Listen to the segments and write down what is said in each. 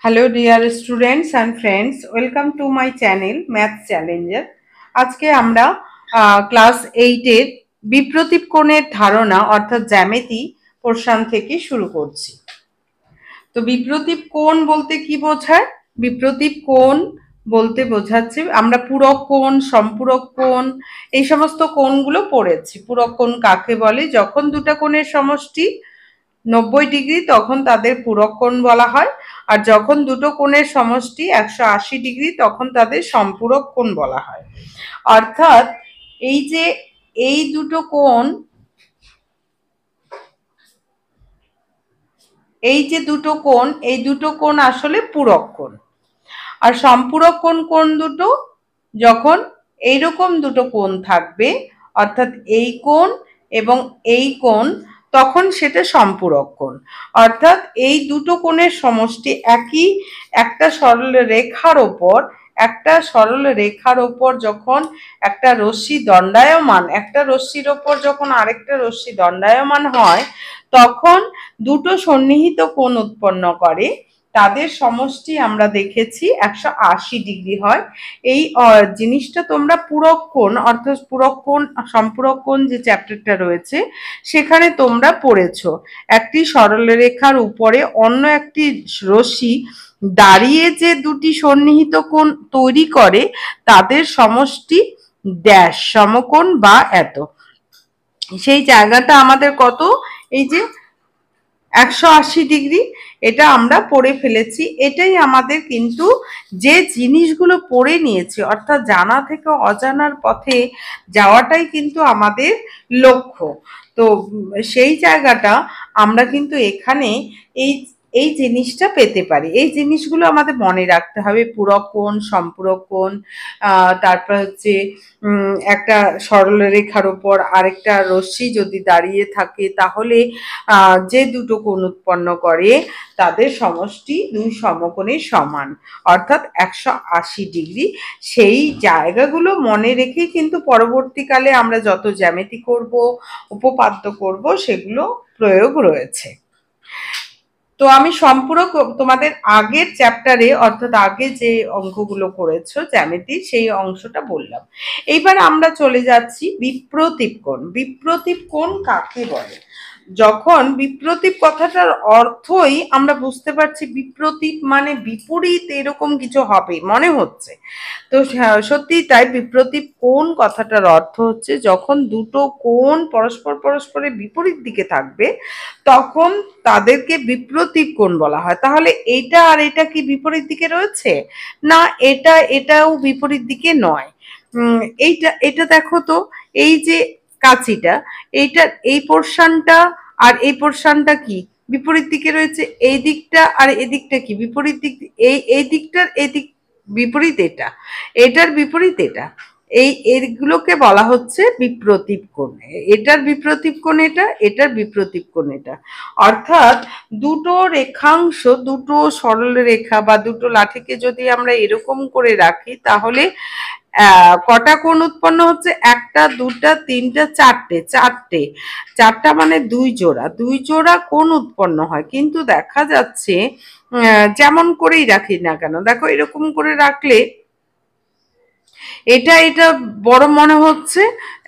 Hello dear students and friends, welcome to my channel math Challenger. আজকে আমরা class 8-এর বিপ্রতীপ কোণের ধারণা অর্থাৎ জ্যামিতি পোর্শন থেকে শুরু করছি। তো বিপ্রতীপ কোণ বলতে কি বোঝায়? বিপ্রতীপ কোণ বলতে বোঝাচ্ছে আমরা পূরক কোণ, সম্পূরক কোণ এই সমস্ত কোণগুলো পড়েছি। পূরক কোণ কাকে বলে? যখন দুটো কোণের সমষ্টি 90 ডিগ্রি তখন তাদের পূরক কোণ বলা হয়, আর যখন দুটো কোণের সমষ্টি 180 ডিগ্রি তখন তাদের সম্পূরক কোণ বলা হয়। অর্থাৎ এই যে এই দুটো কোণ, এই দুটো কোণ আসলে পূরক কোণ। আর সম্পূরক কোণ কোন দুটো? যখন এইরকম দুটো কোণ থাকবে, অর্থাৎ এই কোণ এবং এই কোণ, তখন সেটা সম্পূরক কোণ। অর্থাৎ এই দুটো কোণের সমষ্টি একটা সরল রেখার ওপর যখন একটা রশ্মি দণ্ডায়মান, একটা রশ্মির ওপর যখন আরেকটা রশ্মি দণ্ডায়মান হয়, তখন দুটো সন্নিহিত কোণ উৎপন্ন করে। তাদের সমষ্টি আমরা দেখেছি 180 ডিগ্রি হয়। এই জিনিসটা তোমরা পূরক কোণ অর্থাৎ পূরক কোণ সম্পূরক কোণ যে চ্যাপ্টারটা রয়েছে সেখানে তোমরা পড়েছো। একটি সরলরেখার উপরে অন্য একটি রশ্মি দাঁড়িয়ে যে দুটি সন্নিহিত কোণ তৈরি করে তাদের সমষ্টি ড্যাশ সমকোণ বা এত। সেই জায়গাটা আমাদের কত? এই যে 180 ডিগ্রি, এটা আমরা পড়ে ফেলেছি। এটাই আমাদের কিন্তু যে জিনিসগুলো পড়ে নিয়েছি, অর্থাৎ জানা থেকে অজানার পথে যাওয়াটাই কিন্তু আমাদের লক্ষ্য। তো সেই জায়গাটা আমরা কিন্তু এখানে এই এই জিনিসটা পেতে পারি। এই জিনিসগুলো আমাদের মনে রাখতে হবে। পূরক কোণ, সম্পূরক কোণ, তারপর হচ্ছে একটা সরলরেখার উপর আরেকটা রশ্মি যদি দাঁড়িয়ে থাকে তাহলে যে দুটো কোণ উৎপন্ন করে তাদের সমষ্টি দুই সমকোণের সমান, অর্থাৎ 180 ডিগ্রি। সেই জায়গাগুলো মনে রেখে কিন্তু পরবর্তীকালে আমরা যত জ্যামিতি করব, উপপাদ্য করব, সেগুলো প্রয়োগ রয়েছে। তো আমি সম্পূরক তোমাদের আগের চ্যাপ্টারে অর্থাৎ আগে যে অঙ্কগুলো করেছো জ্যামিতি সেই অংশটা বললাম। এইবার আমরা চলে যাচ্ছি বিপ্রতীপ কোণ। বিপ্রতীপ কোণ কাকে বলে? যখন বিপ্রতীপ কথাটার অর্থই আমরা বুঝতে পারছি, বিপ্রতীপ মানে বিপরীত এরকম কিছু হবে মনে হচ্ছে। তো সত্যি তাই, বিপ্রতীপ কোণ কথাটার অর্থ হচ্ছে যখন দুটো কোণ পরস্পরের বিপরীত দিকে থাকবে তখন তাদেরকে বিপ্রতীপ কোণ বলা হয়। তাহলে এটা আর এটা কি বিপরীত দিকে রয়েছে? না, এটাও বিপরীত দিকে নয়। এটা দেখো তো, এই যে কাঁচিটা, এই পোর্শনটা আর এই পোর্শনটা কি বিপরীত দিকে রয়েছে? এই দিকটা আর এদিকটা কি বিপরীত দিক? এই দিকটার এদিক বিপরীত এটা, এটার বিপরীত এটা, এগুলোকে বলা হচ্ছে বিপ্রতীপ কোণ। এটার বিপ্রতীপ কোণ এটা, এটার বিপ্রতীপ কোণ এটা। অর্থাৎ দুটো রেখাংশ, দুটো সরল রেখা বা দুটো লাঠিকে যদি আমরা এরকম করে রাখি তাহলে কটা কোণ উৎপন্ন হচ্ছে? একটা, দুটা, তিনটা, চারটা মানে দুই জোড়া কোণ উৎপন্ন হয়। কিন্তু দেখা যাচ্ছে যেমন করেই রাখি না কেন, দেখো এরকম করে রাখলে এটা বড় মনে হচ্ছে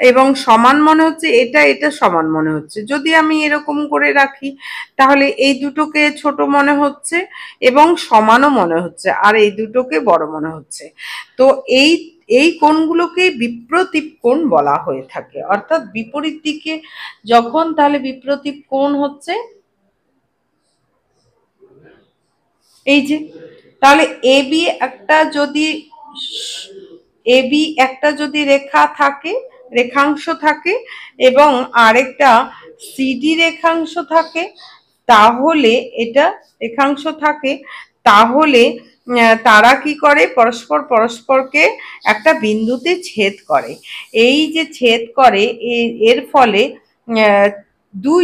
এবং সমান মনে হচ্ছে, এটা সমান মনে হচ্ছে। যদি আমি এরকম করে রাখি তাহলে এই দুটোকে ছোট মনে হচ্ছে এবং সমানও মনে হচ্ছে, আর এই দুটোকে বড় মনে হচ্ছে। তো এই কোণগুলোকে বিপ্রতীপ কোণ বলা হয়ে থাকে। অর্থাৎ বিপরীত দিকে যখন, তাহলে বিপ্রতীপ কোণ হচ্ছে এই যে, তাহলে এবি একটা যদি রেখা থাকে, রেখাংশ থাকে, এবং আরেকটা সিডি রেখাংশ থাকে, তাহলে এটা রেখাংশ থাকে, তাহলে তারা কি করে? পরস্পরকে একটা বিন্দুতে ছেদ করে। এই যে ছেদ করে, এর ফলে দুই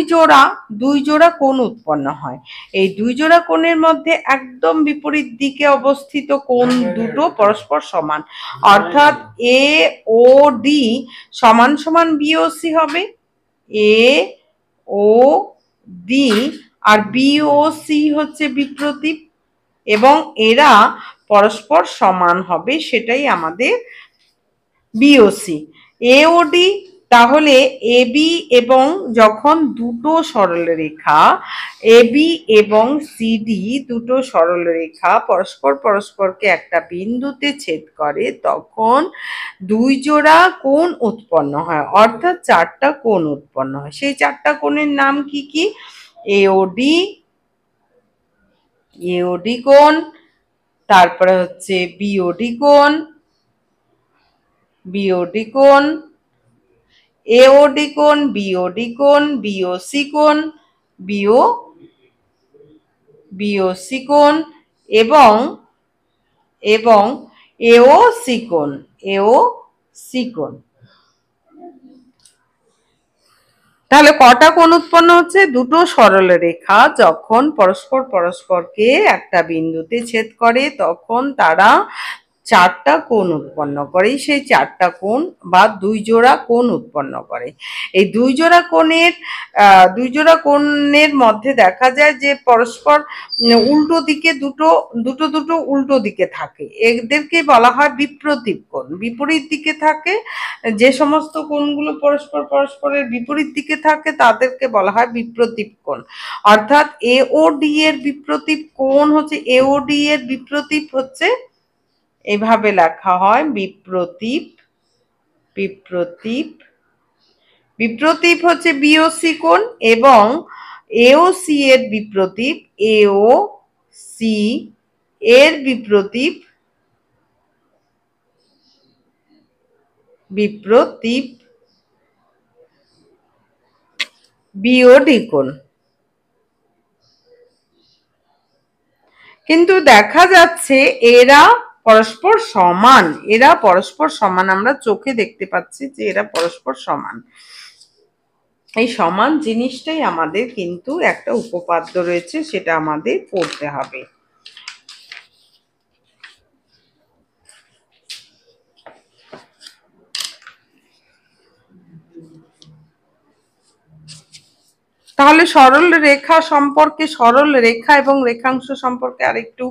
জোড়া কোণ উৎপন্ন হয়। এই দুই জোড়া কোণের মধ্যে একদম বিপরীত দিকে অবস্থিত কোণ দুটো পরস্পর সমান, অর্থাৎ এ ও ডি সমান সমান বিওসি হবে। এ ও ডি আর বিওসি হচ্ছে বিপ্রতীপ। এবং এরা পরস্পর সমান হবে, সেটাই আমাদের বিওসি। এওডি, তাহলে এবি এবং যখন দুটো সরলরেখা এবি এবং সিডি দুটো সরলরেখা পরস্পরকে একটা বিন্দুতে ছেদ করে, তখন দুই জোড়া কোণ উৎপন্ন হয়, অর্থাৎ চারটা কোণ উৎপন্ন হয়। সেই চারটা কোণের নাম কি কি? এওডি, এওডি কোণ, তারপরে হচ্ছে বিওডি কোণ, বিওডি কোণ, এওডি কোণ, বিওডি কোণ, বিওসি কোণ, বিওসি কোণ এবং এবং এওসি কোণ, এওসি কোণ। তাহলে কটা কোণ উৎপন্ন হচ্ছে? দুটো সরলরেখা যখন পরস্পরকে একটা বিন্দুতে ছেদ করে, তখন তারা চারটা কোণ উৎপন্ন করে। সেই চারটা কোণ বা দুই জোড়া কোণ উৎপন্ন করে। এই দুই জোড়া কোণের মধ্যে দেখা যায় যে পরস্পর উল্টো দিকে দুটো উল্টো দিকে থাকে, এদেরকে বলা হয় বিপ্রতীপ কোণ। বিপরীত দিকে থাকে যে সমস্ত কোণগুলো পরস্পরের বিপরীত দিকে থাকে তাদেরকে বলা হয় বিপ্রতীপ কোণ। অর্থাৎ এওডি এর বিপ্রতীপ কোণ হচ্ছে, এওডি এর বিপ্রতীপ হচ্ছে, এভাবে লেখা হয় বিপ্রতীপ, বিপ্রতীপ, বিপ্রতীপ হচ্ছে বিওসি কোণ, এবং এওসি এর বিপ্রতীপ, এওসি এর বিপ্রতীপ, বিপ্রতীপ বিওডি কোণ। কিন্তু দেখা যাচ্ছে এরা পরস্পর সমান, এরা পরস্পর সমান, আমরা চোখে দেখতে পাচ্ছি যে এরা পরস্পর সমান। এই সমান জিনিসটাই আমাদের কিন্তু একটা উপপাদ্য রয়েছে, সেটা আমাদের পড়তে হবে। তাহলে সরল রেখা সম্পর্কে, সরল রেখা এবং রেখাংশ সম্পর্কে আরেকটু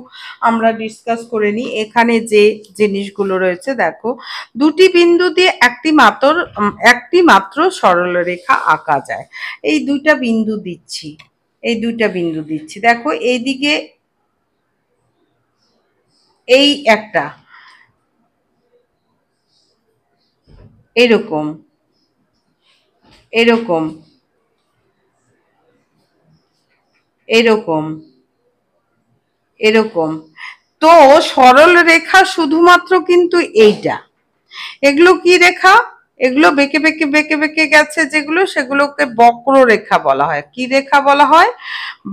আমরা ডিসকাস করে নিই। এখানে যে জিনিসগুলো রয়েছে দেখো, দুটি বিন্দু দিয়ে একটি মাত্র সরল রেখা আঁকা যায়। এই দুইটা বিন্দু দিচ্ছি, এই দুইটা বিন্দু দিচ্ছি, দেখো এইদিকে এই একটা এরকম, এরকম, এরকম, এরকম। তো সরল রেখা শুধুমাত্র কিন্তু এইটা। এগুলো কি রেখা? এগুলো বেঁকে বেঁকে বেঁকে বেঁকে গেছে যেগুলো, সেগুলোকে বক্ররেখা বলা হয়। কি রেখা বলা হয়?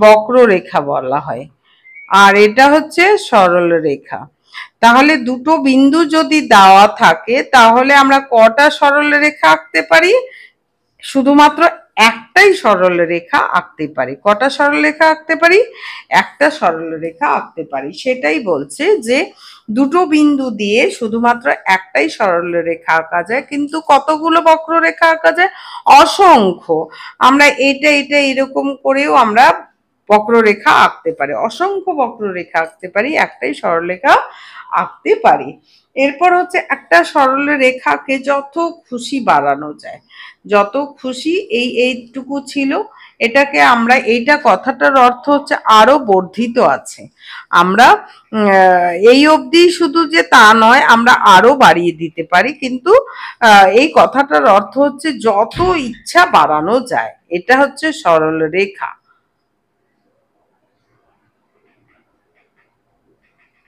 বক্ররেখা বলা হয়। আর এটা হচ্ছে সরল রেখা। তাহলে দুটো বিন্দু যদি দেওয়া থাকে তাহলে আমরা কটা সরল রেখা আঁকতে পারি? শুধুমাত্র একটাই সরল রেখা আঁকতে পারি। কটা সরল রেখা আঁকতে পারি? একটা সরল রেখা আঁকতে পারি। সেটাই বলছে যে দুটো বিন্দু দিয়ে শুধুমাত্র একটাই সরল রেখা আঁকা যায়, কিন্তু কতগুলো বক্ররেখা আঁকা যায়? অসংখ্য। আমরা এটা এরকম করেও আমরা বক্ররেখা আঁকতে পারি, অসংখ্য বক্ররেখা আঁকতে পারি, একটাই সরলরেখা আঁকতে পারি। এরপর হচ্ছে একটা সরল রেখাকে যত খুশি বাড়ানো যায়, যত খুশি। এইটুকু ছিল, এটাকে আমরা, এইটা কথাটার অর্থ হচ্ছে আরো বর্ধিত আছে। আমরা এই অবধি শুধু যে তা নয়, আমরা আরো বাড়িয়ে দিতে পারি, কিন্তু এই কথাটার অর্থ হচ্ছে যত ইচ্ছা বাড়ানো যায়। এটা হচ্ছে সরল রেখা,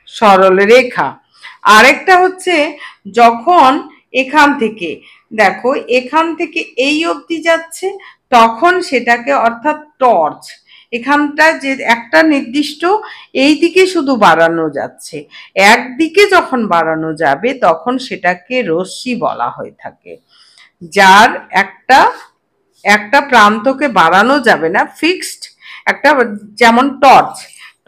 সরল রেখা। আরেকটা হচ্ছে যখন এখান থেকে, দেখো এখান থেকে এই অবধি যাচ্ছে, তখন সেটাকে, অর্থাৎ টর্চ, এখানটা যে একটা নির্দিষ্ট এই দিকে শুধু বাড়ানো যাচ্ছে, একদিকে যখন বাড়ানো যাবে তখন সেটাকে রশ্মি বলা হয়ে থাকে। যার একটা একটা প্রান্তকে বাড়ানো যাবে না, ফিক্সড একটা, যেমন টর্চ,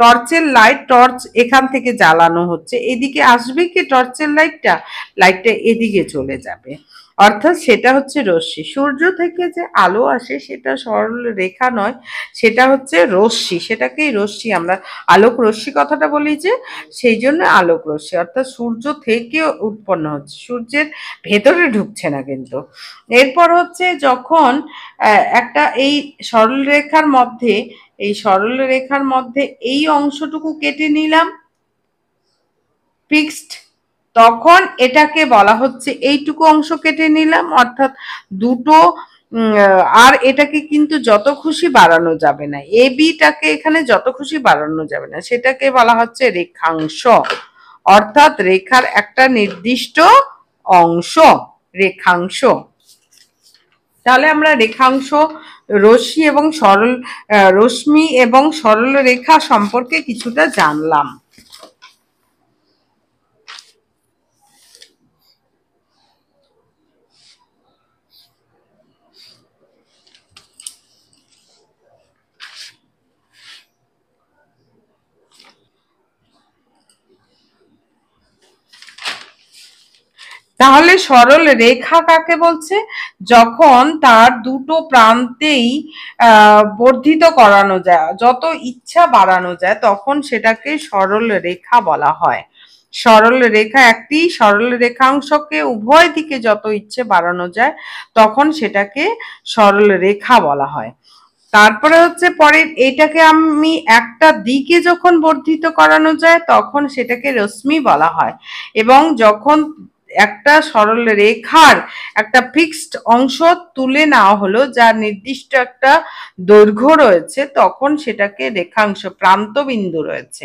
টর্চের লাইট, টর্চ এখান থেকে জ্বালানো হচ্ছে, এদিকে আসবে কি টর্চের লাইটটা, লাইটটা এদিকে চলে যাবে। অর্থাৎ সেটা হচ্ছে রশ্মি। সূর্য থেকে যে আলো আসে সেটা সরল রেখা নয়, সেটা হচ্ছে রশ্মি। সেটাকেই রশ্মি, আমরা আলোক রশ্মি কথাটা বলি যে সেই জন্য আলোক রশ্মি, অর্থাৎ সূর্য থেকে উৎপন্ন হচ্ছে, সূর্যের ভেতরে ঢুকছে না কিন্তু। এরপর হচ্ছে যখন একটা এই সরল রেখার মধ্যে, এই সরল রেখার মধ্যে এই অংশটুকু কেটে নিলাম ফিক্সড, তখন এটাকে বলা হচ্ছে এইটুকু অংশ কেটে নিলাম, অর্থাৎ দুটো আর এটাকে কিন্তু যত খুশি বাড়ানো যাবে না, এ বিটাকে এখানে যত খুশি বাড়ানো যাবে না, সেটাকে বলা হচ্ছে রেখাংশ, অর্থাৎ রেখার একটা নির্দিষ্ট অংশ রেখাংশ। তাহলে আমরা রেখাংশ, রশ্মি এবং সরল রশ্মি এবং সরল রেখা সম্পর্কে কিছুটা জানলাম। তাহলে সরল রেখা কাকে বলছে? যখন তার দুটো প্রান্তেই বর্ধিত করানো যায়, যত ইচ্ছা বাড়ানো যায়, তখন সেটাকে সরল রেখা বলা হয়। সরল রেখা, একটি সরল রেখাংশকে উভয় দিকে যত ইচ্ছে বাড়ানো যায় তখন সেটাকে সরল রেখা বলা হয়। তারপরে হচ্ছে পরে এটাকে আমি একটা দিকে যখন বর্ধিত করানো যায় তখন সেটাকে রশ্মি বলা হয়। এবং যখন একটা সরল রেখার একটা ফিক্সড অংশ তুলে নেওয়া হলো, যার নির্দিষ্ট একটা দৈর্ঘ্য রয়েছে, তখন সেটাকে রেখাংশ, প্রান্তবিন্দু রয়েছে,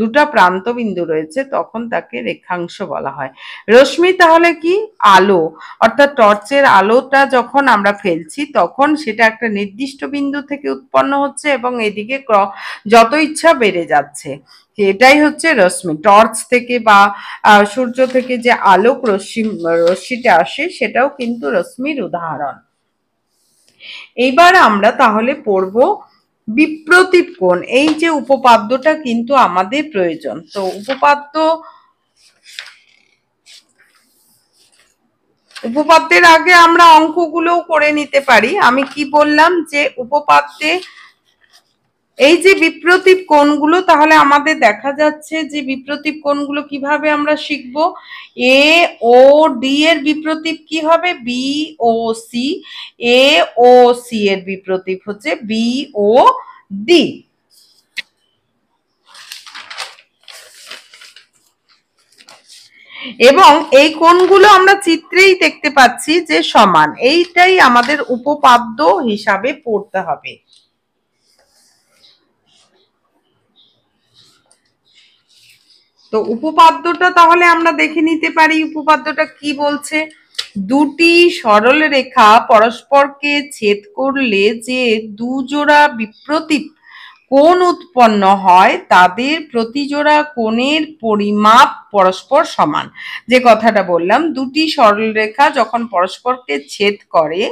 দুটা প্রান্তবিন্দু রয়েছে, তখন তাকে রেখাংশ বলা হয়। রশ্মি তাহলে কি? আলো, অর্থাৎ টর্চের আলোটা যখন আমরা ফেলছি তখন সেটা একটা নির্দিষ্ট বিন্দু থেকে উৎপন্ন হচ্ছে এবং এদিকে যত ইচ্ছা বেড়ে যাচ্ছে, এটাই হচ্ছে রশ্মি। টর্চ থেকে বা সূর্য থেকে যে আলোক রশ্মিটা আসে সেটাও কিন্তু রশ্মির উদাহরণ। এইবার আমরা তাহলে পড়ব বিপ্রতীপ কোণ। এই যে উপপাদ্যটা কিন্তু আমাদের প্রয়োজন। তো উপপাদ্যের আগে আমরা অঙ্কগুলোও করে নিতে পারি। আমি কি বললাম যে উপপাদ্যে এই যে বিপ্রতীপ কোণগুলো, তাহলে আমাদের দেখা যাচ্ছে যে বিপ্রতীপ কোণগুলো কিভাবে আমরা শিখব। এ ও ডি এর বিপ্রতীপ কি হবে? বি ও সি। এ ও সি এর বিপ্রতীপ হচ্ছে বি ও ডি। এবং এই কোণগুলো আমরা চিত্রেই দেখতে পাচ্ছি যে সমান, এইটাই আমাদের উপপাদ্য হিসাবে পড়তে হবে। তো উপপাদ্যটা তাহলে আমরা দেখে নিতে পারি উপপাদ্যটা কি বলছে। দুটি সরল রেখা পরস্পরকে ছেদ করলে যে দুজোড়া বিপ্রতীপ কোণ উৎপন্ন হয় তাদের প্রতিজোড়া কোণের পরিমাপ পরস্পর সমান। যে কথাটা বললাম, দুটি সরল রেখা যখন পরস্পরকে ছেদ করে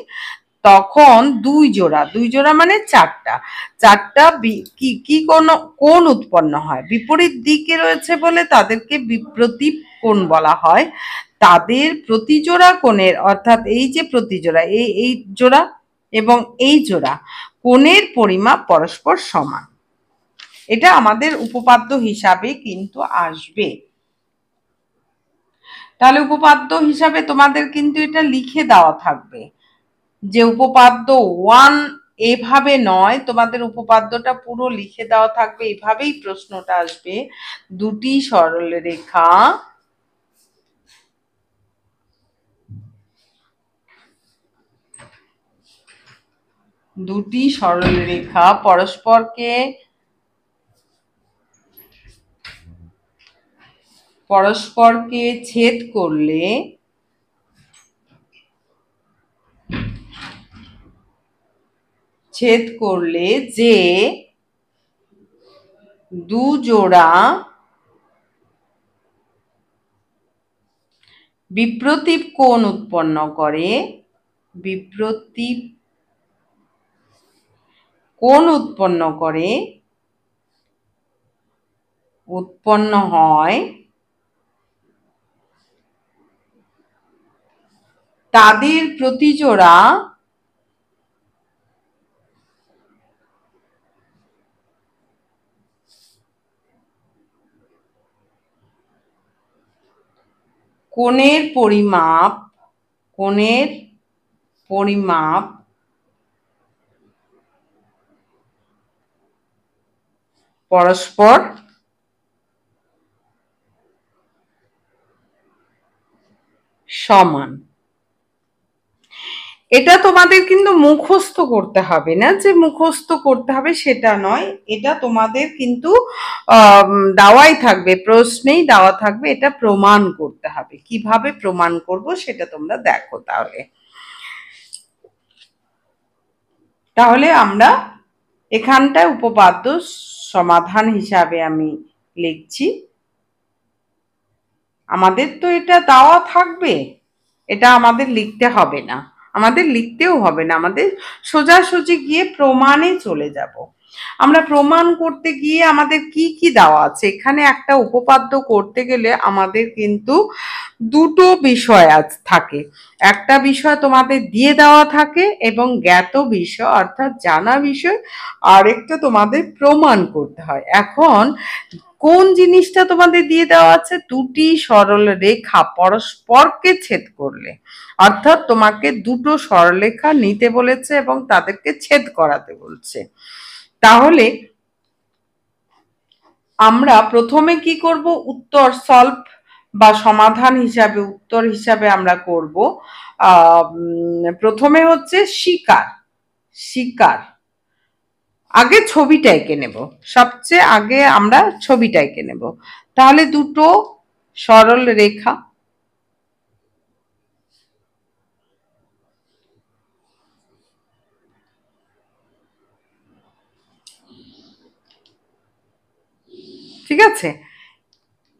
তখন দুই জোড়া মানে চারটা চারটা কি কোণ উৎপন্ন হয়, বিপরীত দিকে রয়েছে বলে তাদেরকে বিপ্রতীপ কোণ বলা হয়। তাদের প্রতিজোড়া কোণের, অর্থাৎ এই যে প্রতিজোড়া, এই জোড়া এবং এই জোড়া কোণের পরিমাপ পরস্পর সমান, এটা আমাদের উপপাদ্য হিসাবে কিন্তু আসবে। তাহলে উপপাদ্য হিসাবে তোমাদের কিন্তু এটা লিখে দেওয়া থাকবে যে উপপাদ্য 1 এভাবে নয়, তোমাদের উপপাদ্যটা পুরো লিখে দেওয়া থাকবে, এভাবেই প্রশ্নটা আসবে। দুটি সরল রেখা পরস্পরকে ছেদ করলে যে দুজোড়া বিপ্রতীপ কোণ উৎপন্ন করে, বিপ্রতীপ কোণ উৎপন্ন হয় তাদের প্রতিজোড়া কোণের পরিমাপ পরস্পর সমান। এটা তোমাদের কিন্তু মুখস্থ করতে হবে না, যে মুখস্থ করতে হবে সেটা নয়, এটা তোমাদের কিন্তু দেওয়াই থাকবে, প্রশ্নেই দেওয়া থাকবে, এটা প্রমাণ করতে হবে। কিভাবে প্রমাণ করব সেটা তোমরা দেখো। তাহলে আমরা এখানটায় উপপাদ্য সমাধান হিসাবে আমি লিখছি। আমাদের তো এটা দেওয়া থাকবে, এটা আমাদের লিখতে হবে না, আমাদের লিখতেও হবে না, আমাদের সোজাসুজি গিয়ে প্রমাণে চলে যাব। আমরা প্রমাণ করতে গিয়ে আমাদের কি কি দেওয়া আছে, এখানে একটা উপপাদ্য করতে গেলে আমাদের কিন্তু দুটো বিষয় থাকে। একটা বিষয় তোমাদের দিয়ে দেওয়া থাকে এবং জ্ঞাত বিষয় অর্থাৎ জানা বিষয়, আরেকটা তোমাদের প্রমাণ করতে হয়। এখন কোন জিনিসটা তোমাদের দিয়ে দেওয়া আছে, দুটি সরল রেখা পরস্পরকে ছেদ করলে, অর্থাৎ তোমাকে দুটো সরলরেখা নিতে বলেছে এবং তাদেরকে ছেদ করাতে বলছে। তাহলে আমরা প্রথমে কি করব, উত্তর সলভ বা সমাধান হিসাবে, উত্তর হিসাবে আমরা করব প্রথমে হচ্ছে শিকার। আগে ছবিটা এঁকে নেব, সবচেয়ে আগে আমরা ছবিটা এঁকে নেব। তাহলে দুটো সরল রেখা, ঠিক আছে,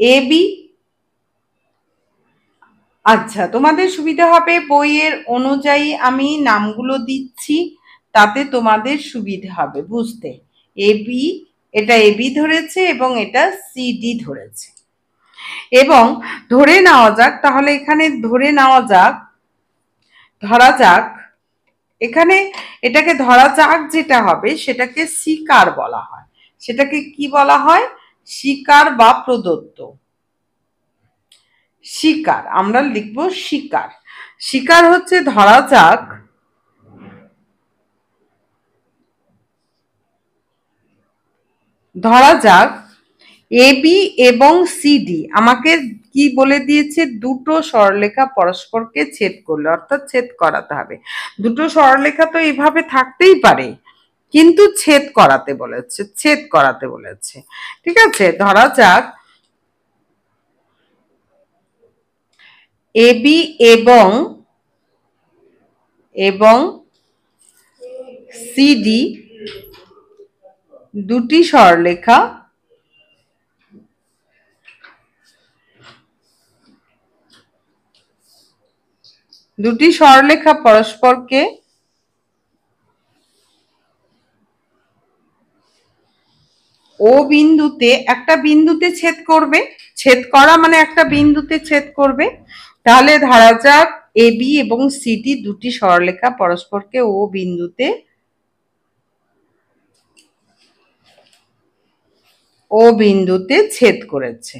এ বি। আচ্ছা, তোমাদের সুবিধা হবে বইয়ের অনুযায়ী আমি নামগুলো দিচ্ছি, তাতে তোমাদের সুবিধা হবে বুঝতে। এ বি, এটা এ বি ধরেছে এবং এটা সি ডি ধরেছে। এবং ধরে নেওয়া যাক, তাহলে এখানে ধরা যাক এখানে এটাকে ধরা যাক, যেটা হবে সেটাকে শিকার বলা হয়। সেটাকে কি বলা হয়, শিকার বা প্রদত্ত। শিকার, আমরা লিখব শিকার। শিকার হচ্ছে ধরা যাক এ বি এবং সিডি আমাকে কি বলে দিয়েছে, দুটো সরলরেখা পরস্পরকে ছেদ করলে, অর্থাৎ ছেদ করাতে হবে। দুটো সরলরেখা তো এইভাবে থাকতেই পারে, কিন্তু ছেদ করাতে বলেছে। ঠিক আছে, ধরা যাক এ বি এবং সিডি দুটি সরলরেখা পরস্পরকে ও বিন্দুতে, একটা বিন্দুতে ছেদ করবে, ছেদ করা মানে একটা বিন্দুতে ছেদ করবে। তাহলে ধরা যাক এ বি এবং সিডি দুটি সরলরেখা পরস্পরকে ও বিন্দুতে ছেদ করেছে।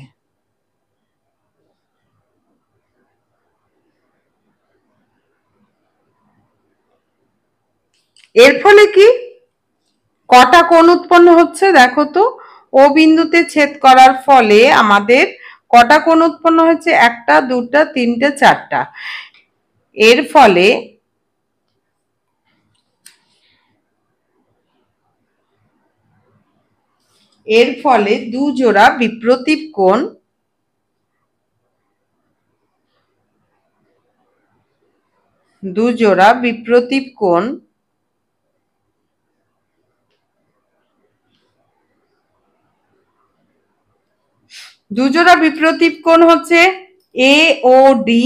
এর ফলে কি কটা কোণ উৎপন্ন হচ্ছে দেখো তো, ও বিন্দুতে ছেদ করার ফলে আমাদের কটা কোণ উৎপন্ন হচ্ছে, একটা, দুটা, তিনটে, চারটা। এর ফলে দুজোড়া বিপ্রতীপ কোণ হচ্ছে এ ও ডি,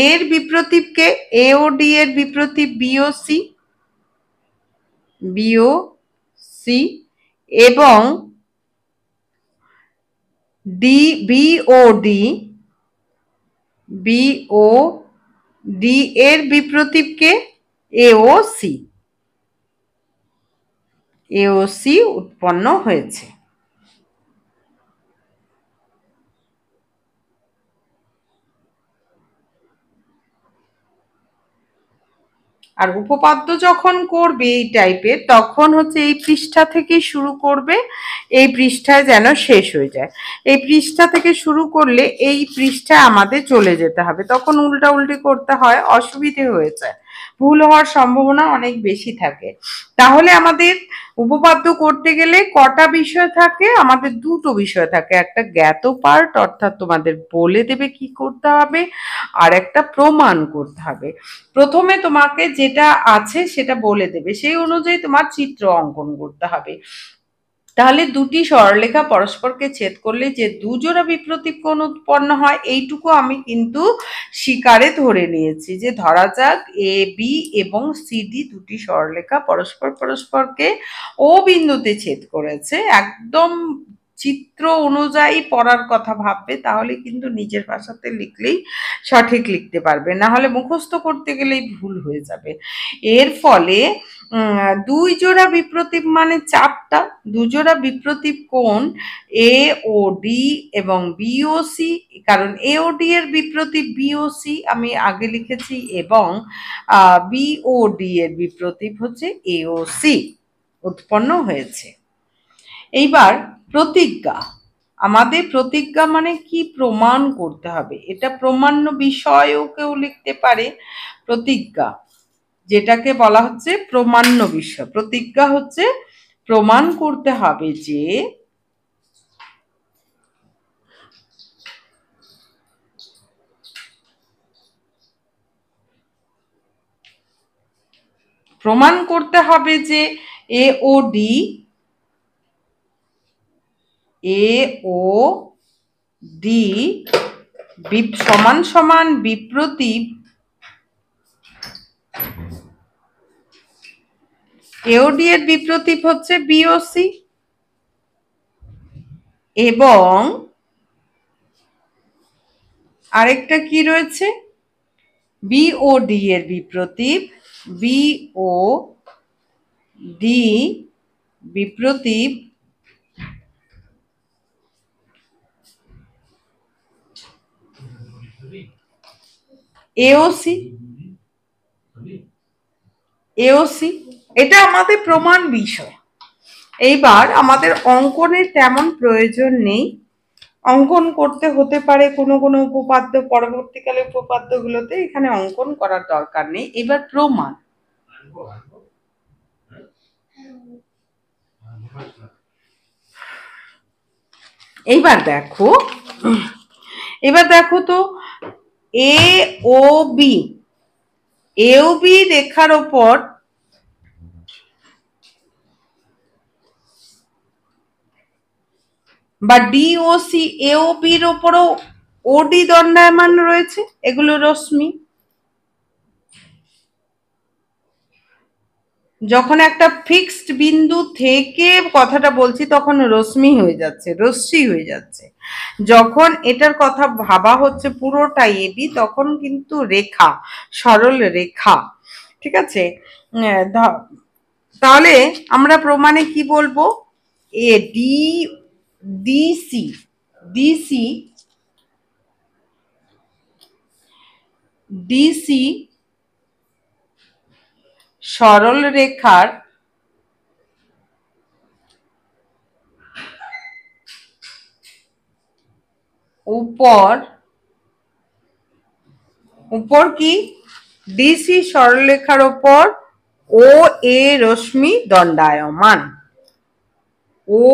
এর বিপ্রতীপকে এওডি এর বিপ্রতীপ বিও সি এবং ডি বিও ডি এর বিপ্রতীপ কে? এওসি উৎপন্ন হয়েছে। আর উপপাদ্য যখন করবে এই টাইপের, তখন হচ্ছে এই পৃষ্ঠা থেকে শুরু করবে, এই পৃষ্ঠায় যেন শেষ হয়ে যায়। এই পৃষ্ঠা থেকে শুরু করলে এই পৃষ্ঠায় আমাদের চলে যেতে হবে, তখন উল্টা উল্টি করতে হয়, অসুবিধে হয়ে যায়, ভুল হওয়ার সম্ভাবনা অনেক বেশি থাকে। তাহলে আমাদের উপপাদ্য করতে গেলে কটা বিষয় থাকে? আমাদের দুটো বিষয় থাকে, একটা জ্ঞাত পার্ট অর্থাৎ তোমাদের বলে দেবে কি করতে হবে, আর একটা প্রমাণ করতে হবে। প্রথমে তোমাকে যেটা আছে সেটা বলে দেবে, সেই অনুযায়ী তোমার চিত্র অঙ্কন করতে হবে। তাহলে দুটি সরলরেখা পরস্পরকে ছেদ করলে যে দুজোড়া বিপ্রতীপ কোণ উৎপন্ন হয়, এইটুকু আমি কিন্তু শিকারে ধরে নিয়েছি, যে ধরা যাক এ বি এবং সিডি দুটি সরলরেখা পরস্পরকে ও বিন্দুতে ছেদ করেছে। একদম চিত্র অনুযায়ী পড়ার কথা ভাববে, তাহলে কিন্তু নিজের ভাষাতে লিখলেই সঠিক লিখতে পারবে, না হলে মুখস্থ করতে গেলেই ভুল হয়ে যাবে। এর ফলে দুই জোড়া বিপ্রতীপ মানে চারটা, দুজোড়া বিপ্রতীপ কোণ এ ও ডি এবং বিওসি, কারণ এ ও ডি এর বিপ্রতীপ বিওসি আমি আগে লিখেছি, এবং বিও ডি এর বিপ্রতীপ হচ্ছে এওসি উৎপন্ন হয়েছে। এইবার প্রতিজ্ঞা, আমাদের প্রতিজ্ঞা মানে কি? প্রমাণ করতে হবে, এটা প্রমাণ্য বিষয়ও কেউ লিখতে পারে। প্রতিজ্ঞা যেটাকে বলা হচ্ছে প্রমাণ্য বিষয়, প্রতিজ্ঞা হচ্ছে প্রমাণ করতে হবে যে এ ও ডি সমান সমান বিপ্রতীপ, এওডি এর বিপ্রতীপ হচ্ছে বিওসি, এবং আরেকটা কি রয়েছে? বিওডি এর বিপ্রতীপ এওসি। এটা আমাদের প্রমাণ বিষয়। এইবার আমাদের অঙ্কনের তেমন প্রয়োজন নেই, অঙ্কন করতে হতে পারে কোনো কোনো উপপাদ্য পরবর্তীকালে উপপাদ্যগুলোতে, এখানে অঙ্কন করার দরকার নেই। এবার প্রমাণ, এইবার দেখো তো এ ও বি রেখার ওপর বা ডিওসি এও বির ওপরও ওডি দণ্ডায়মান রয়েছে, এগুলো রশ্মি। যখন একটা ফিক্সড বিন্দু থেকে কথাটা বলছি তখন রশ্মি হয়ে যাচ্ছে, যখন এটার কথা ভাবা হচ্ছে পুরোটাই এবি, তখন কিন্তু রেখা, সরল রেখা। ঠিক আছে, তাহলে আমরা প্রমাণে কি বলবো? এ ডিসি সরল রেখার উপর কি? ডিসি সরলরেখার উপর ও এ রশ্মি দণ্ডায়মান, ও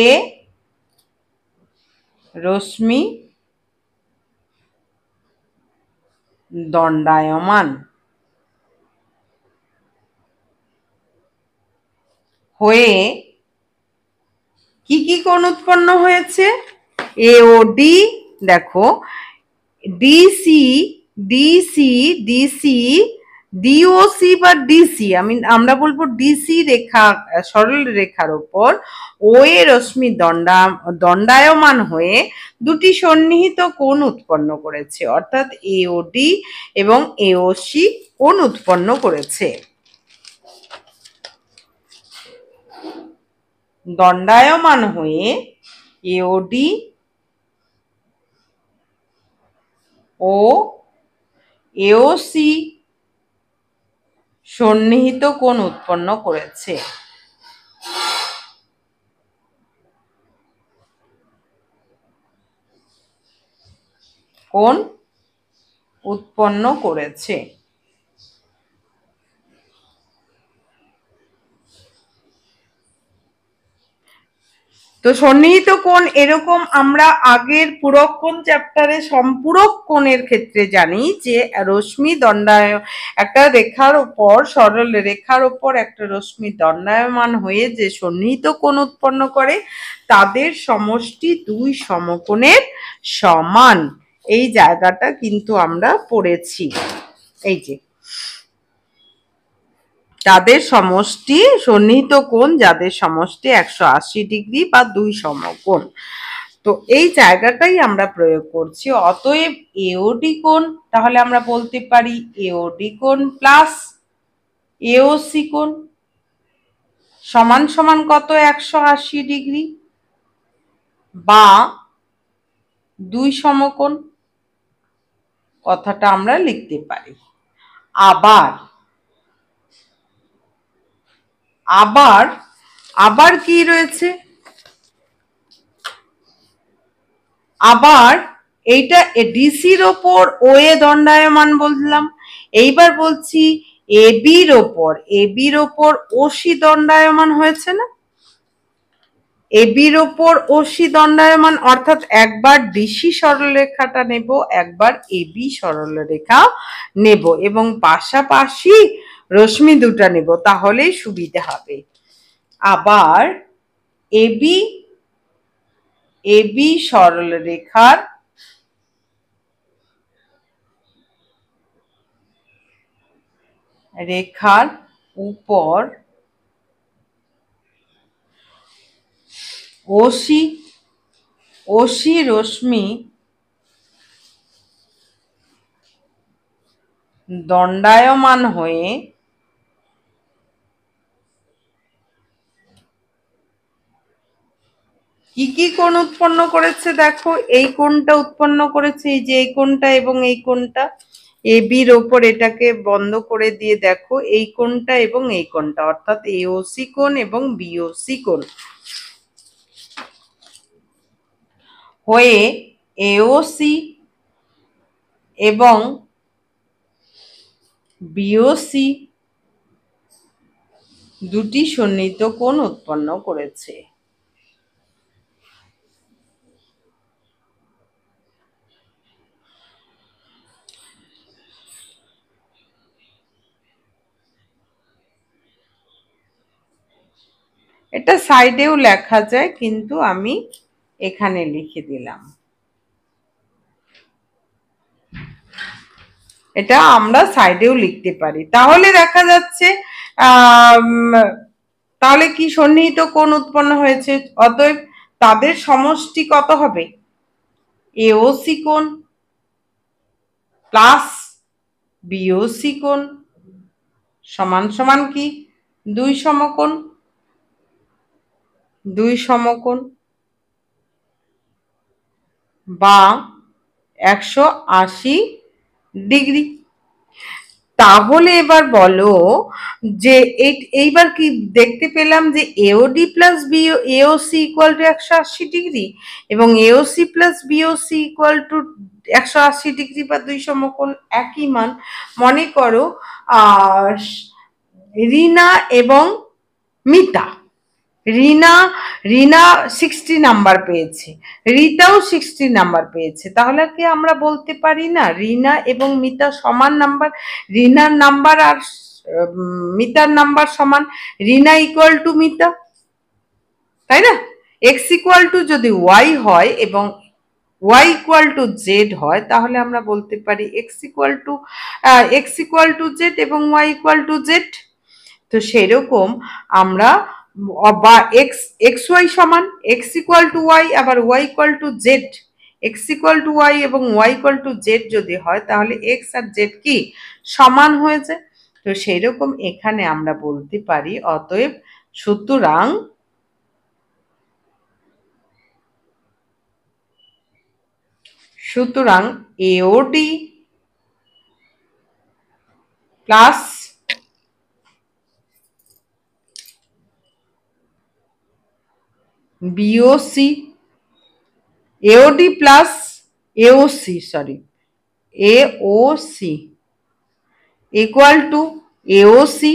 এ রশ্মি দণ্ডায়মান হয়ে কি কি কোণ উৎপন্ন হয়েছে? এ ও ডি, দেখো ডিসি ডিওসি বা ডিসি, আমরা বলবো ডিসি রেখা, সরল রেখার ওপর ও এ রশ্মি দণ্ডায়মান হয়ে দুটি সন্নিহিত কোণ উৎপন্ন করেছে, অর্থাৎ এওডি এবং এওসি কোণ উৎপন্ন করেছে। দণ্ডায়মান হয়ে এওডি ও এওসি সন্নিহিত কোণ উৎপন্ন করেছে। কোণ উৎপন্ন করেছে। তো সন্নিহিত কোণ এরকম আমরা আগের পূরক কোণ চ্যাপ্টারে সম্পূরক কোণের ক্ষেত্রে জানি যে রশ্মি একটা রেখার উপর, সরল রেখার উপর একটা রশ্মি দণ্ডায়মান হয়ে যে সন্নিহিত কোণ উৎপন্ন করে তাদের সমষ্টি দুই সমকোণের সমান। এই জায়গাটা কিন্তু আমরা পড়েছি। এই যে তাদের সমষ্টি, সন্নিহিত কোণ যাদের সমষ্টি 180 ডিগ্রি বা দুই সমকোণ। তো এই জায়গাটাই আমরা প্রয়োগ করছি। অতএব এওডি কোণ, তাহলে আমরা বলতে পারি এওডি কোণ প্লাস এওসি কোণ সমান সমান কত? 180 ডিগ্রি বা দুই সমকোণ, কথাটা আমরা লিখতে পারি। আবার আবার আবার কি রয়েছে? আবার এইটা ডিসির ওপর ও এ দণ্ডায়মান বললাম, এইবার বলছি এবির ওপর ওসি দণ্ডায়মান হয়েছে না? এবির ওপর ওসি দণ্ডায়মান, অর্থাৎ একবার ডিসি সরলরেখাটা নেব, একবার এবি সরলরেখা নেব এবং পাশাপাশি রশ্মি দুটা নেব, তাহলেই সুবিধা হবে। আবার এবি সরলরেখার উপর ওসি রশ্মি দণ্ডায়মান হয়ে কি কি কোণ উৎপন্ন করেছে? দেখো, এই কোণটা উৎপন্ন করেছে, এই যে এই কোণটা এবং এই কোণটা। এবির ওপর এটাকে বন্ধ করে দিয়ে দেখো, এই কোণটা এবং এই কোণটা, অর্থাৎ এওসি কোণ এবং বিওসি কোণ হয়ে এওসি এবং বিওসি দুটি সন্নিহিত কোণ উৎপন্ন করেছে। এটা সাইডেও লেখা যায়, কিন্তু আমি এখানে লিখে দিলাম। এটা আমরা সাইডেও লিখতে পারি। তাহলে দেখা যাচ্ছে তাহলে কি সন্নিহিত কোণ উৎপন্ন হয়েছে, অতএব তাদের সমষ্টি কত হবে? এওসি কোণ প্লাস বিওসি কোণ সমান সমান কি? দুই সমকোণ বা 180 ডিগ্রি। তাহলে এবার বলো যে এইবার কি দেখতে পেলাম যে AOD plus AOC equal to 180 degree এবং AOC plus BOC equal to 180 degree বা দুই সমকোণ, একই মান। মনে করো রিনা এবং মিতা, রিনা 60 নাম্বার পেয়েছে, রিতাও 60 নাম্বার পেয়েছে। তাহলে কি আমরা বলতে পারি না রিনা এবং মিতা সমান নাম্বার? রিনার নাম্বার আর মিতার নাম্বার সমান, রিনা ইকুয়াল টু মিতা, তাই না? এক্স ইকুয়াল টু যদি ওয়াই হয় এবং y ইকুয়াল টু জেড হয়, তাহলে আমরা বলতে পারি x ইকুয়াল টু জেড এবং y ইকুয়াল টু জেড। তো সেরকম আমরা বা এক্স ওয়াই সমান এক্স ইকুয়াল টু ওয়াই, আবার Y equal to Z. X equal to Y এবং ওয়াই ইকুয়াল টু জেড যদি হয়, তাহলে এক্স আর জেড কি সমান হয়েছে। তো সেই রকম এখানে আমরা বলতে পারি অতএব সুতরাং AOD plus BOC, AOD plus AOC AOC equal two AOC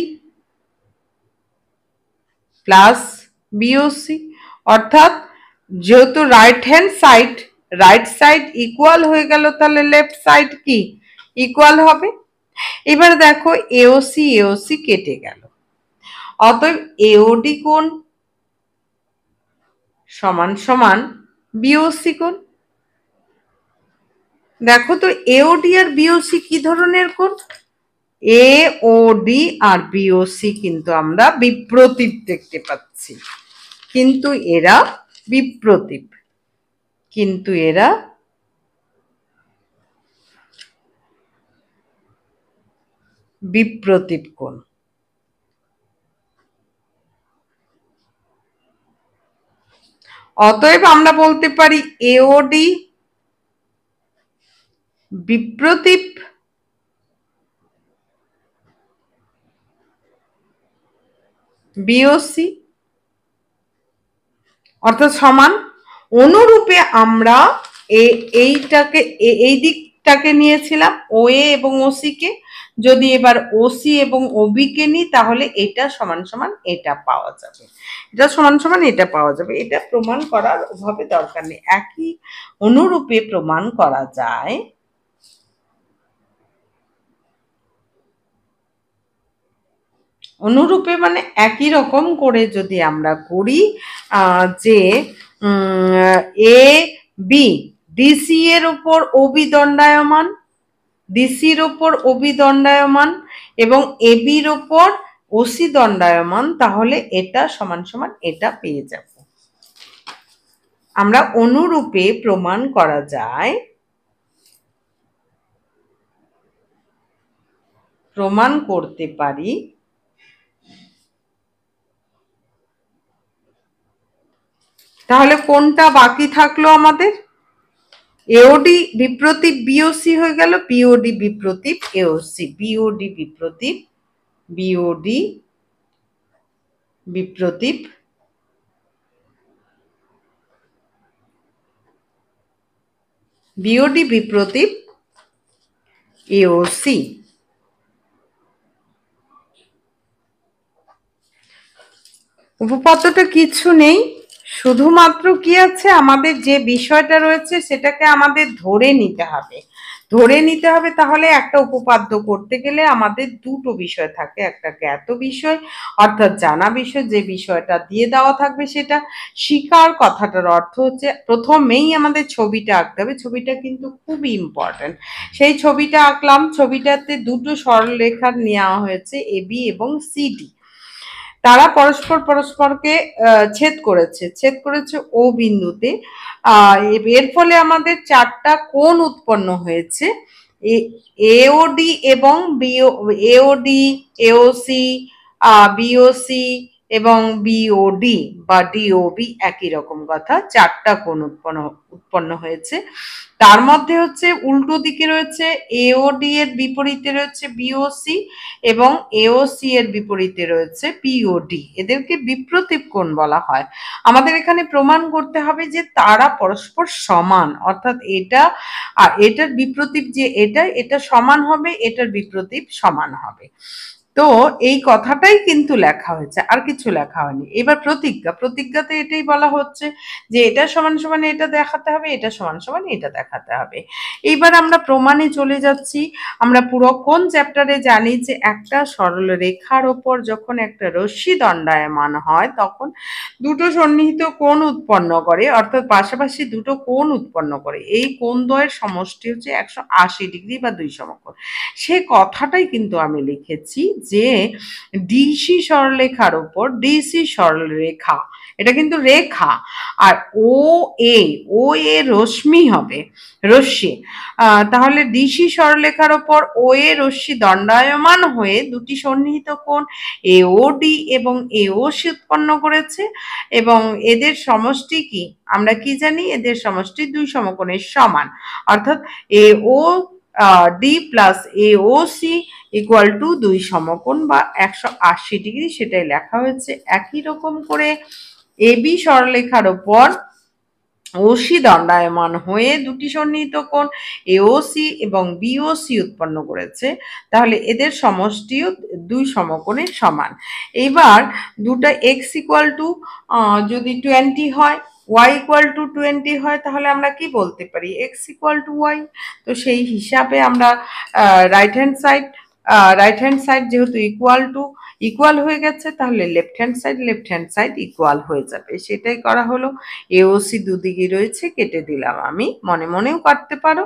plus BOC. অর্থাৎ যেহেতু রাইট সাইড ইকুয়াল হয়ে গেল, তাহলে লেফট সাইড কি ইকুয়াল হবে। এবার দেখো এওসি কেটে গেল, অতএব এওডি কোণ সমান সমান বিওসি কোণ। দেখো তো এওডি আর বিওসি কি ধরনের কোণ? এওডি আর বিওসি কিন্তু আমরা বিপ্রতীপ দেখতে পাচ্ছি, কিন্তু এরা বিপ্রতীপ কোণ। অতএব আমরা বলতে পারি এওডি বিপ্রতীপ বিওসি, অর্থাৎ সমান। অনুরূপে আমরা এইটাকে এই দিকটাকে নিয়েছিলাম ও এ এবং ওসি কে, যদি এবার ওসি এবং ওবি কে নিই, তাহলে এটা সমান সমান এটা পাওয়া যাবে, এটা সমান সমান এটা পাওয়া যাবে। এটা প্রমাণ করার ওভাবে দরকার নেই, একই অনুরূপে প্রমাণ করা যায়। অনুরূপে মানে একই রকম করে যদি আমরা করি, যে এ বি ডিসি এর উপর ওবি দণ্ডায়মান, ডিসির ওপর ওবি দণ্ডায়মান এবং এবির ওপর ওসি দণ্ডায়মান, তাহলে এটা সমান সমান এটা পেয়ে যাব। আমরা অনুরূপে প্রমাণ করা যায়, প্রমাণ করতে পারি তাহলে কোনটা বাকি থাকলো আমাদের? এওডি বিপ্রতীপ বিওসি হয়ে গেল, বিওডি বিপ্রতীপ এওসি, বিওডি বিপ্রতীপ এওসি। উপপাদ্যটা কিছু নেই, শুধুমাত্র কি আছে, আমাদের যে বিষয়টা রয়েছে সেটাকে আমাদের ধরে নিতে হবে। তাহলে একটা উপপাদ্য করতে গেলে আমাদের দুটো বিষয় থাকে, একটা জ্ঞাত বিষয় অর্থাৎ জানা বিষয়, যে বিষয়টা দিয়ে দেওয়া থাকবে সেটা স্বীকার। কথাটার অর্থ হচ্ছে প্রথমেই আমাদের ছবিটা আঁকতে হবে, ছবিটা কিন্তু খুবই ইম্পর্টেন্ট। সেই ছবিটা আঁকলাম, ছবিটাতে দুটো সরলরেখা নেওয়া হয়েছে এবি এবং সিডি, তারা পরস্পরকে ছেদ করেছে ও বিন্দুতে। এর ফলে আমাদের চারটা কোণ উৎপন্ন হয়েছে, এওডি এবং এওডি এওসি বিওসি এবং বিওডি বা ডিওবি, একই রকম কথা, চারটা কোণ উৎপন্ন হয়েছে। তার মধ্যে হচ্ছে উল্টো দিকে রয়েছে এওডি এর বিপরীতে রয়েছে বিওসি এবং এওসি এর বিপরীতে রয়েছে পিওডি, এদেরকে বিপ্রতীপ কোণ বলা হয়। আমাদের এখানে প্রমাণ করতে হবে যে তারা পরস্পর সমান, অর্থাৎ এটা আর এটার বিপ্রতীপ যে এটা সমান হবে, এটার বিপ্রতীপ সমান হবে। তো এই কথাটাই কিন্তু লেখা হয়েছে, আর কিছু লেখা হয়নি। এবার প্রতিজ্ঞা, প্রতিজ্ঞাতে এটাই বলা হচ্ছে যে এটা সমান সমান এটা দেখাতে হবে, এটা সমান সমান এটা দেখাতে হবে। এইবার আমরা প্রমাণে চলে যাচ্ছি। আমরা পুরো কোন চ্যাপ্টারে জানি যে একটা সরল রেখার ওপর যখন একটা রশ্মি দণ্ডায়মান হয় তখন দুটো সন্নিহিত কোণ উৎপন্ন করে, অর্থাৎ পাশাপাশি দুটো কোণ উৎপন্ন করে। এই কোণদ্বয়ের সমষ্টি হচ্ছে 180 ডিগ্রি বা 2 সমকোণ। সে কথাটাই কিন্তু আমি লিখেছি যে ডিসি সরলরেখার ওপর, ডিসি সরলরেখা এটা কিন্তু রেখা, আর ও এ রশ্মি হবে, রশ্মি। তাহলে ডিসি সরলরেখার ওপর ও এ রশ্মি দণ্ডায়মান হয়ে দুটি সন্নিহিত কোণ এওডি এবং এওসি উৎপন্ন করেছে, এবং এদের সমষ্টি কি আমরা কি জানি, এদের সমষ্টি 2 সমকোণের সমান, অর্থাৎ এও D plus AOC equal two 2 সমকোণ বা 180 ডিগ্রি, সেটাই লেখা হয়েছে। একই রকম করে এবি সরলরেখার ওপর ওসি দণ্ডায়মান হয়ে দুটি সন্নিহিত কোণ এওসি এবং বিওসি উৎপন্ন করেছে, তাহলে এদের সমষ্টিও 2 সমকোণের সমান। এবার দুটো এক্স ইকুয়াল টু যদি 20 হয়, ওয়াই ইকুয়াল টু 20 হয়, তাহলে আমরা কি বলতে পারি, এক্স ইকুয়াল টু ওয়াই। তো সেই হিসাবে আমরা রাইট হ্যান্ড সাইড যেহেতু ইকুয়াল হয়ে গেছে, তাহলে লেফট হ্যান্ড সাইড ইকুয়াল হয়ে যাবে, সেটাই করা হলো। এওসি দুদিকে রয়েছে, কেটে দিলাম, আমি মনে মনেও কাটতে পারো।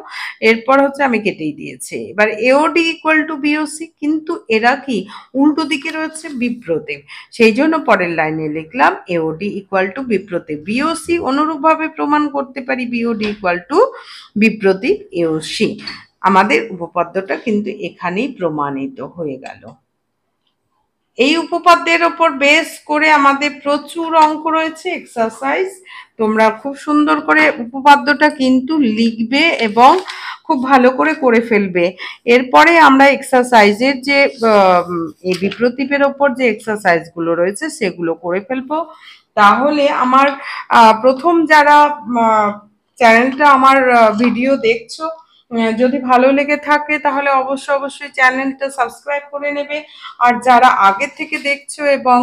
এরপর হচ্ছে আমি কেটেই দিয়েছি। এবার এওডি ইকুয়াল টু বিওসি, কিন্তু এরা কি উল্টো দিকে রয়েছে, বিপ্রতীক, সেই জন্য পরের লাইনে লিখলাম এওডি ইকুয়াল টু বিপ্রতীক বিওসি। অনুরূপভাবে প্রমাণ করতে পারি বিওডি ইকুয়াল টু বিপ্রতীক এওসি। আমাদের উপপাদ্যটা কিন্তু এখানেই প্রমাণিত হয়ে গেল। এই উপপাদ্যের ওপর বেস করে আমাদের প্রচুর অঙ্ক রয়েছে, এক্সারসাইজ। তোমরা খুব সুন্দর করে উপপাদ্যটা কিন্তু লিখবে এবং খুব ভালো করে ফেলবে। এরপরে আমরা এক্সারসাইজের যে এই বিপ্রতীপের ওপর যে এক্সারসাইজগুলো রয়েছে সেগুলো করে ফেলবো। তাহলে আমার প্রথম যারা চ্যানেলটা আমার ভিডিও দেখছো, যদি ভালো লেগে থাকে তাহলে অবশ্যই চ্যানেলটা সাবস্ক্রাইব করে নেবে। আর যারা আগে থেকে দেখছো এবং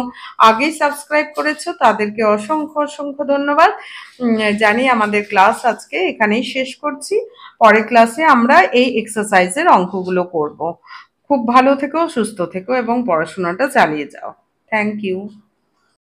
আগেই সাবস্ক্রাইব করেছো তাদেরকে অসংখ্য ধন্যবাদ জানি। আমাদের ক্লাস আজকে এখানেই শেষ করছি। পরের ক্লাসে আমরা এই এক্সারসাইজের অঙ্কগুলো করব। খুব ভালো থেকো, সুস্থ থেকো এবং পড়াশোনাটা চালিয়ে যাও। Thank you.